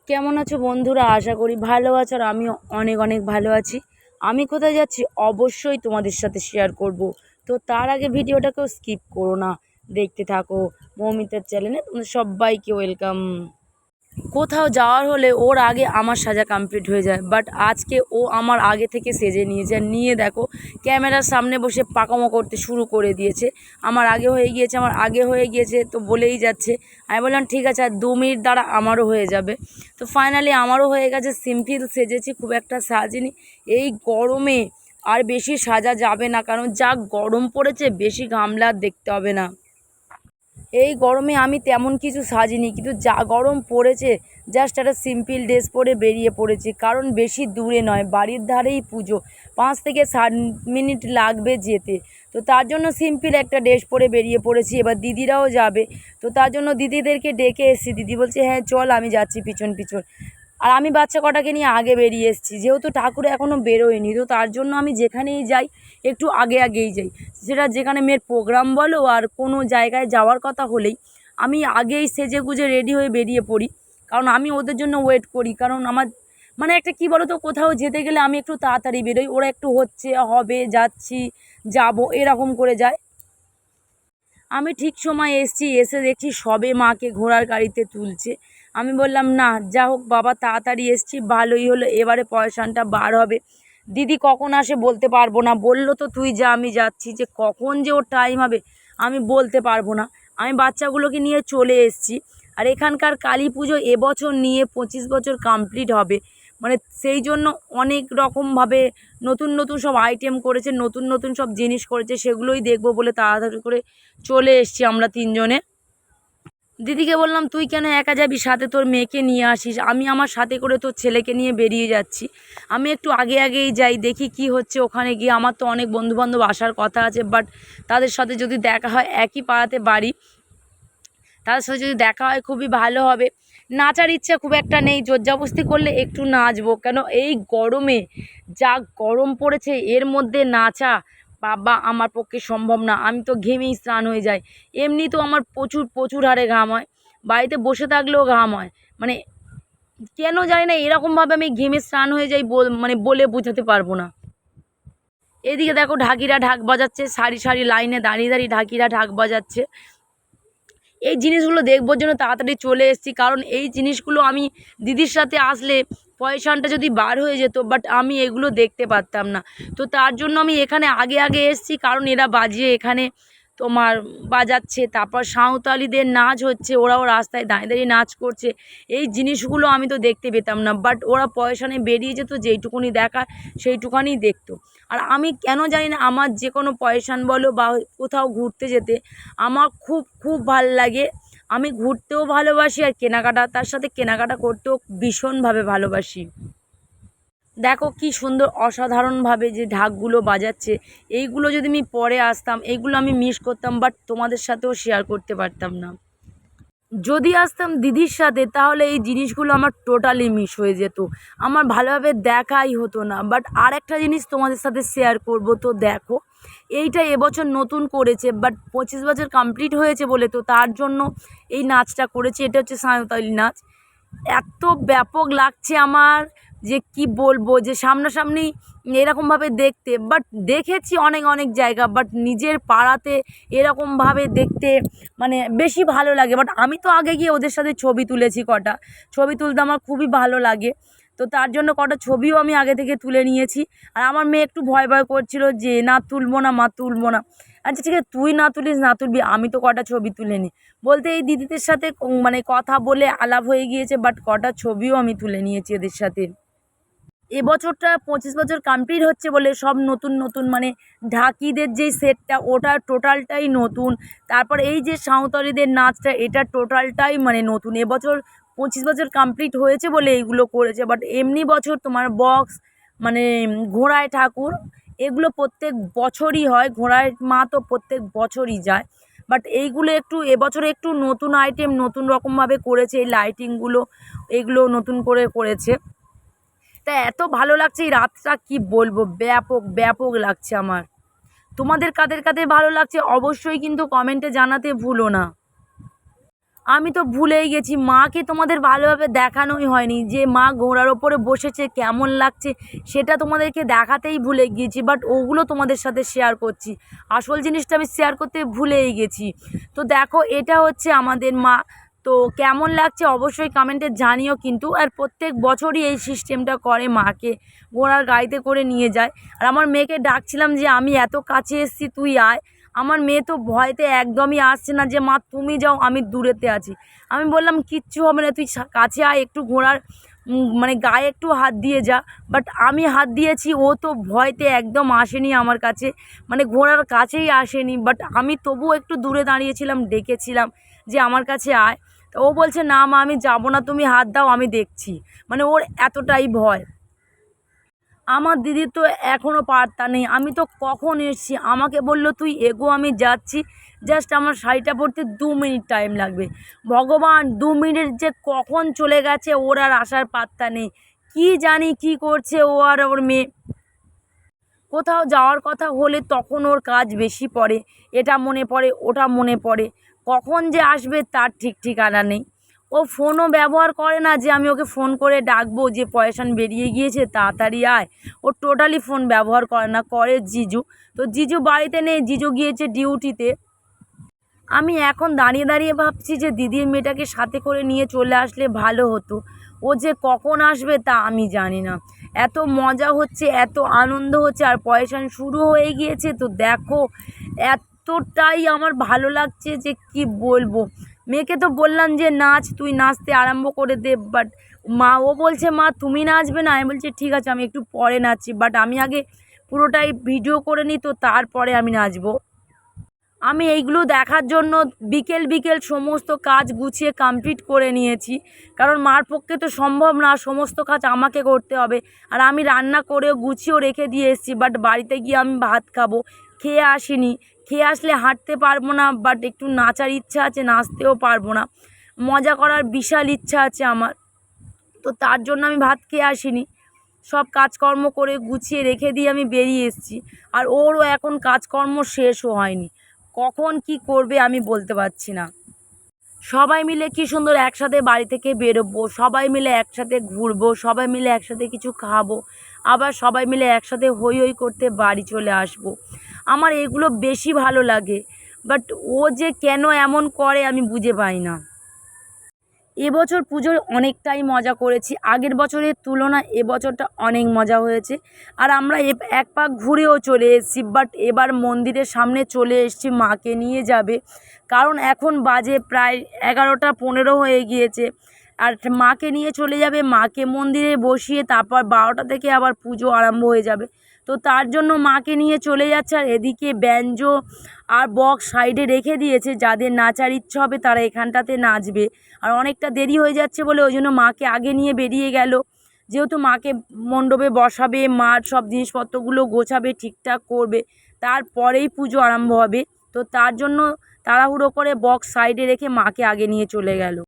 কেমন আছো বন্ধুরা? আশা করি ভালো আছো, আর আমিও অনেক অনেক ভালো আছি। আমি কোথায় যাচ্ছি অবশ্যই তোমাদের সাথে শেয়ার করব। তো তার আগে ভিডিওটাকেও স্কিপ করো না, দেখতে থাকো। মৌমিতার চ্যানেলে তোমাদের সবাইকে ওয়েলকাম। কোথাও যাওয়ার হলে ওর আগে আমার সাজা কমপ্লিট হয়ে যায়, বাট আজকে ও আমার আগে থেকে সেজে নিয়েছে। আর নিয়ে দেখো, ক্যামেরার সামনে বসে পাকামো করতে শুরু করে দিয়েছে। আমার আগে হয়ে গিয়েছে, আমার আগে হয়ে গিয়েছে তো বলেই যাচ্ছে। আমি বললাম ঠিক আছে, আর 2 মিনিট দ্বারা আমারও হয়ে যাবে। তো ফাইনালি আমারও হয়ে গেছে, সিম্পল সেজেছি, খুব একটা সাজিনি। এই গরমে আর বেশি সাজা যাবে না, কারণ যা গরম পড়েছে, বেশি গামলা দেখতে হবে না। এই গরমে আমি তেমন কিছু সাজিনি, কিন্তু যা গরম পড়েছে, জাস্ট একটা সিম্পল ড্রেস পরে বেরিয়ে পড়েছি। কারণ বেশি দূরে নয়, বাড়ির ধারেই পুজো, 5 থেকে 7 মিনিট লাগবে যেতে। তো তার জন্য সিম্পল একটা ড্রেস পরে বেরিয়ে পড়েছি। এবার দিদিরাও যাবে, তো তার জন্য দিদিদেরকে ডেকে এসেছি। দিদি বলছে হ্যাঁ চল, আমি যাচ্ছি পিছন পিছন। আর আমি বাচ্চা কটাকে নিয়ে আগে বেরিয়ে এসেছি, যেহেতু ঠাকুর এখনও বেরোয়নি, তো তার জন্য আমি যেখানেই যাই একটু আগে আগেই যাই। সেটা যেখানে মেয়ের প্রোগ্রাম বলো, আর কোনো জায়গায় যাওয়ার কথা হলেই আমি আগেই সেজে গুজে রেডি হয়ে বেরিয়ে পড়ি। কারণ আমি ওদের জন্য ওয়েট করি, কারণ আমার মানে একটা কী বলো তো, কোথাও যেতে গেলে আমি একটু তাড়াতাড়ি বেরোই, ওরা একটু হচ্ছে হবে যাচ্ছি যাবো এরকম করে যায়। আমি ঠিক সময় এসেছি, এসে দেখছি সবে মাকে ঘোড়ার গাড়িতে তুলছে। আমি বললাম না, যা হোক বাবা, তাড়াতাড়ি এসেছি, ভালোই হলো, এবারে পয়সানটা বার হবে। দিদি কখন আসে বলতে পারবো না, বললো তো তুই যা, আমি যাচ্ছি, যে কখন যে ওর টাইম হবে আমি বলতে পারবো না। আমি বাচ্চাগুলোকে নিয়ে চলে এসেছি। আর এখানকার কালী পুজো এবছর নিয়ে 25 বছর কমপ্লিট হবে। মানে সেই জন্য অনেক রকমভাবে নতুন নতুন সব আইটেম করেছে, নতুন নতুন সব জিনিস করেছে, সেগুলোই দেখবো বলে তাড়াতাড়ি করে চলে এসছি আমরা 3 জনে। দিদিকে বললাম তুই কেন একা যাবি, সাথে তোর মেয়েকে নিয়ে আসিস, আমি আমার সাথে করে তোর ছেলেকে নিয়ে বেরিয়ে যাচ্ছি। আমি একটু আগে আগেই যাই, দেখি কি হচ্ছে ওখানে গিয়ে। আমার তো অনেক বন্ধুবান্ধব আসার কথা আছে, বাট তাদের সাথে যদি দেখা হয়, একই পাড়াতে বাড়ি, তাদের সাথে যদি দেখা হয় খুবই ভালো হবে। নাচার ইচ্ছা খুব একটা নেই, জোরজাবস্তি করলে একটু নাচবো, কেন এই গরমে যা গরম পড়েছে, এর মধ্যে নাচা বাবা আমার পক্ষে সম্ভব না। আমি তো ঘেমেই স্নান হয়ে যাই। এমনি তো আমার প্রচুর প্রচুর হারে ঘাম হয়, বাড়িতে বসে থাকলেও ঘাম হয়। মানে কেন জানি না, এরকমভাবে আমি ঘেমে স্নান হয়ে যাই, মানে বলে বোঝাতে পারবো না। এদিকে দেখো ঢাকিরা ঢাক বাজাচ্ছে, সারি সারি লাইনে দাঁড়িয়ে দাঁড়িয়ে ঢাকিরা ঢাক বাজাচ্ছে। এই জিনিসগুলো দেখবোর জন্য তাড়াতাড়ি চলে এসেছি, কারণ এই জিনিসগুলো আমি দিদির সাথে আসলে পয়সানটা যদি বার হয়ে যেত, বাট আমি এগুলো দেখতে পারতাম না। তো তার জন্য আমি এখানে আগে আগে এসেছি, কারণ এরা বাজিয়ে এখানে তোমার বাজাচ্ছে, তারপর সাঁওতালিদের নাচ হচ্ছে, ওরাও রাস্তায় দাঁড়িয়ে দাঁড়িয়ে নাচ করছে। এই জিনিসগুলো আমি তো দেখতে পেতাম না, বাট ওরা পয়সানে বেরিয়ে যেত, যেইটুকুনি দেখার সেইটুখানি দেখতো। আর আমি কেন জানি না, আমার যে কোনো পয়সান বলো বা কোথাও ঘুরতে যেতে আমার খুব খুব ভাল লাগে। আমি ঘুরতেও ভালোবাসি, আর কেনাকাটা, তার সাথে কেনাকাটা করতেও ভীষণভাবে ভালোবাসি। দেখো কি সুন্দর অসাধারণভাবে যে ঢাকগুলো বাজাচ্ছে, এইগুলো যদি আমি পরে আসতাম, এইগুলো আমি মিস করতাম, বাট তোমাদের সাথেও শেয়ার করতে পারতাম না। যদি আসতাম দিদির সাথে, তাহলে এই জিনিসগুলো আমার টোটালি মিস হয়ে যেত, আমার ভালোভাবে দেখাই হতো না। বাট আর একটা জিনিস তোমাদের সাথে শেয়ার করব, তো দেখো এইটা এবছর নতুন করেছে, বাট 25 বছর কমপ্লিট হয়েছে বলে, তো তার জন্য এই নাচটা করেছে। এটা হচ্ছে সাঁওতালি নাচ। এত ব্যাপক লাগছে আমার, যে কি বলবো, যে সামনাসামনি এরকমভাবে দেখতে, বাট দেখেছি অনেক অনেক জায়গা, বাট নিজের পাড়াতে এরকমভাবে দেখতে মানে বেশি ভালো লাগে। বাট আমি তো আগে গিয়ে ওদের সাথে ছবি তুলেছি, কটা ছবি তুলতে আমার খুবই ভালো লাগে। তো তার জন্য কটা ছবিও আমি আগে থেকে তুলে নিয়েছি। আর আমার মেয়ে একটু ভয় ভয় করছিল যে না তুলবো না মা, তুলবো না। আচ্ছা ঠিক আছে, তুই না তুলিস না তুলবি, আমি তো কটা ছবি তুলে নিই বলতে, এই দিদিদের সাথে মানে কথা বলে আলাপ হয়ে গিয়েছে, বাট কটা ছবিও আমি তুলে নিয়েছি এদের সাথে। এবছরটা 25 বছর কমপ্লিট হচ্ছে বলে সব নতুন নতুন, মানে ঢাকিদের যেই সেটটা, ওটা টোটালটাই নতুন। তারপর এই যে সাঁওতালিদের নাচটা, এটা টোটালটাই মানে নতুন। এবছর 25 বছর কমপ্লিট হয়েছে বলে এইগুলো করেছে, বাট এমনি বছর তোমার বক্স, মানে ঘোড়ায় ঠাকুর, এগুলো প্রত্যেক বছরই হয়। ঘোড়ায় মা তো প্রত্যেক বছরই যায়, বাট এইগুলো একটু এবছর একটু নতুন আইটেম, নতুন রকমভাবে করেছে। এই লাইটিংগুলো এগুলো নতুন করে করেছে। তা এত ভালো লাগছে এই রাতটা, কি বলবো, ব্যাপক ব্যাপক লাগছে আমার। তোমাদের কাদের কাদের ভালো লাগছে অবশ্যই কিন্তু কমেন্টে জানাতে ভুলো না। আমি তো ভুলেই গেছি, মাকে তোমাদের ভালোভাবে দেখানোই হয়নি যে মা ঘোড়ার ওপরে বসেছে কেমন লাগছে, সেটা তোমাদেরকে দেখাতেই ভুলে গিয়েছি। বাট ওগুলো তোমাদের সাথে শেয়ার করছি, আসল জিনিসটা আমি শেয়ার করতে ভুলেই গেছি। তো দেখো, এটা হচ্ছে আমাদের মা। তো কেমন লাগছে অবশ্যই কমেন্টে জানিও কিন্তু। আর প্রত্যেক বছরই এই সিস্টেমটা করে, মাকে ঘোড়ার গাড়িতে করে নিয়ে যায়। আর আমার মেয়েকে ডাকছিলাম যে আমি এত কাছে এসেছি, তুই আয়। আমার মেয়ে তো ভয়তে একদমই আসছে না যে মা তুমি যাও, আমি দূরেতে আছি। আমি বললাম কিচ্ছু হবে না, তুই কাছে আয়, একটু ঘোড়ার মানে গায়ে একটু হাত দিয়ে যা। বাট আমি হাত দিয়েছি, ও তো ভয়তে একদম আসেনি আমার কাছে, মানে ঘোড়ার কাছেই আসেনি। বাট আমি তবুও একটু দূরে দাঁড়িয়েছিলাম, ডেকেছিলাম যে আমার কাছে আয়। তো ও বলছে না মা আমি যাবো না, তুমি হাত দাও আমি দেখছি। মানে ওর এতটাই ভয়। আমার দিদির তো এখনও পাত্তা নেই। আমি তো কখন এসেছি, আমাকে বলল তুই এগো আমি যাচ্ছি। জাস্ট আমার শাড়িটা পরতে 2 মিনিট টাইম লাগবে। ভগবান, 2 মিনিট যে কখন চলে গেছে ওর আর আসার পাত্তা নেই। কি জানি কি করছে ও আর ওর মেয়ে। কোথাও যাওয়ার কথা হলে তখন ওর কাজ বেশি পড়ে, এটা মনে পড়ে ওটা মনে পড়ে, কখন যে আসবে তার ঠিক ঠিকানা নেই। ও ফোনও ব্যবহার করে না যে আমি ওকে ফোন করে ডাকবো যে পয়সান বেরিয়ে গিয়েছে তাড়াতাড়ি আয়। ও টোটালি ফোন ব্যবহার করে না, করে জিজু। তো জিজু বাড়িতে নেই, জিজু গিয়েছে ডিউটিতে। আমি এখন দাঁড়িয়ে দাঁড়িয়ে ভাবছি যে দিদির মেয়েটাকে সাথে করে নিয়ে চলে আসলে ভালো হতো। ও যে কখন আসবে তা আমি জানি না। এত মজা হচ্ছে, এত আনন্দ হচ্ছে, আর পয়সান শুরু হয়ে গিয়েছে। তো দেখো, এতটাই আমার ভালো লাগছে যে কি বলবো। মেয়েকে তো বললাম যে নাচ, তুই নাচতে আরম্ভ করে দে। বাট ও বলছে মা তুমি নাচবে না। আমি বলছি ঠিক আছে আমি একটু পরে নাচছি, বাট আমি আগে পুরোটাই ভিডিও করে নিই, তো তারপরে আমি নাচবো। আমি এইগুলো দেখার জন্য বিকেল বিকেল সমস্ত কাজ গুছিয়ে কমপ্লিট করে নিয়েছি, কারণ মার পক্ষে তো সম্ভব না, সমস্ত কাজ আমাকে করতে হবে। আর আমি রান্না করেও গুছিয়েও রেখে দিয়ে এসেছি, বাট বাড়িতে গিয়ে আমি ভাত খাবো, খেয়ে আসিনি। খেয়ে আসলে হাঁটতে পারবো না, বাট একটু নাচার ইচ্ছা আছে, নাচতেও পারবো না। মজা করার বিশাল ইচ্ছা আছে আমার, তো তার জন্য আমি ভাত খেয়ে আসিনি। সব কাজকর্ম করে গুছিয়ে রেখে দিয়ে আমি বেরিয়ে এসেছি। আর ওরও এখন কাজকর্ম শেষও হয়নি, কখন কি করবে আমি বলতে পারছি না। সবাই মিলে কি সুন্দর একসাথে বাড়ি থেকে বেরোবো, সবাই মিলে একসাথে ঘুরবো, সবাই মিলে একসাথে কিছু খাবো, আবার সবাই মিলে একসাথে হই হই করতে বাড়ি চলে আসবো। আমার এগুলো বেশি ভালো লাগে। বাট ও যে কেন এমন করে আমি বুঝে পাই না। এবছর পুজোয় অনেকটাই মজা করেছি, আগের বছরের তুলনায় এবছরটা অনেক মজা হয়েছে। আর আমরা এক পাক ঘুরেও চলে এসেছি। বাট এবার মন্দিরের সামনে চলে এসেছি, মাকে নিয়ে যাবে, কারণ এখন বাজে প্রায় 11টা 15 হয়ে গিয়েছে। আর মাকে নিয়ে চলে যাবে, মাকে মন্দিরে বসিয়ে তারপর 12টা থেকে আবার পুজো আরম্ভ হয়ে যাবে। তো তার জন্য মাকে নিয়ে চলে যাচ্ছে। আর এদিকে ব্যঞ্জো আর বক্স সাইডে রেখে দিয়েছে, যাদের নাচার ইচ্ছা হবে তারা এখানটাতে নাচবে। আর অনেকটা দেরি হয়ে যাচ্ছে বলে ওই জন্য মাকে আগে নিয়ে বেরিয়ে গেল। যেহেতু মাকে মণ্ডপে বসাবে, মার সব জিনিসপত্রগুলো গোছাবে, ঠিকঠাক করবে, তারপরেই পুজো আরম্ভ হবে। তো তার জন্য তাড়াহুড়ো করে বক্স সাইডে রেখে মাকে আগে নিয়ে চলে গেল।